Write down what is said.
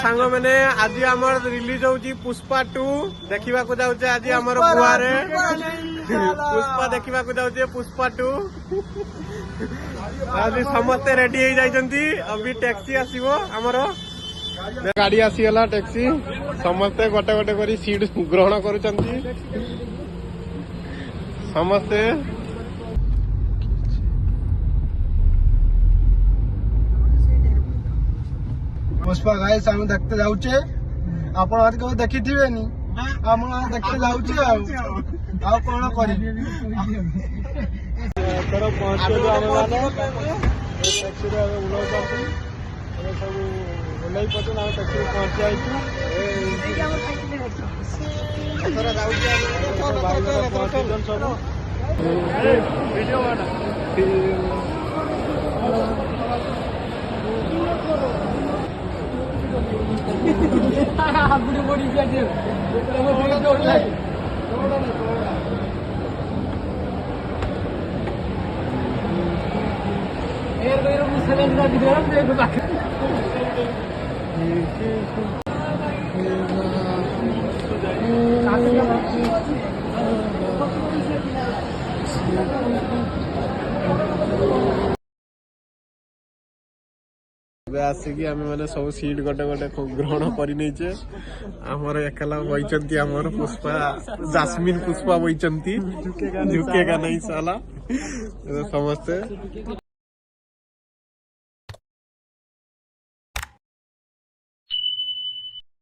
सांग मैंने आज आमर रिलीज होची पुष्पा 2 देखा जाऊे आज आमर बुआरे पुष्पा देखा जाऊे पुष्पा 2 आज समस्ते रेडी हो जाइछंती अभी टैक्सी आसीबो आमर गाड़ी आसीगला टैक्सी समस्ते गोटे गोटे करी सीट ग्रहण करुचंती समस्ते पुष्पा गाइस आम देखते जाऊचे आपण आज कभी देखी थिबे नी हम देखते जाऊचे आ कोन करी तर पहुंचे आने वाले टैक्सी रे उलो जाती ए सब ओलाई पछन आ टैक्सी पहुंच जाइछु तोरा जाऊचे पहुंचन सब वीडियो बना बुढ़ी बड़ी जाते आसिकी आम मैंने सब सीट गोटे गोटे ग्रहण कर आमर एकला बही आमर पुष्पा जास्मिन पुष्पा बही झुकेगा नहीं साला समस्ते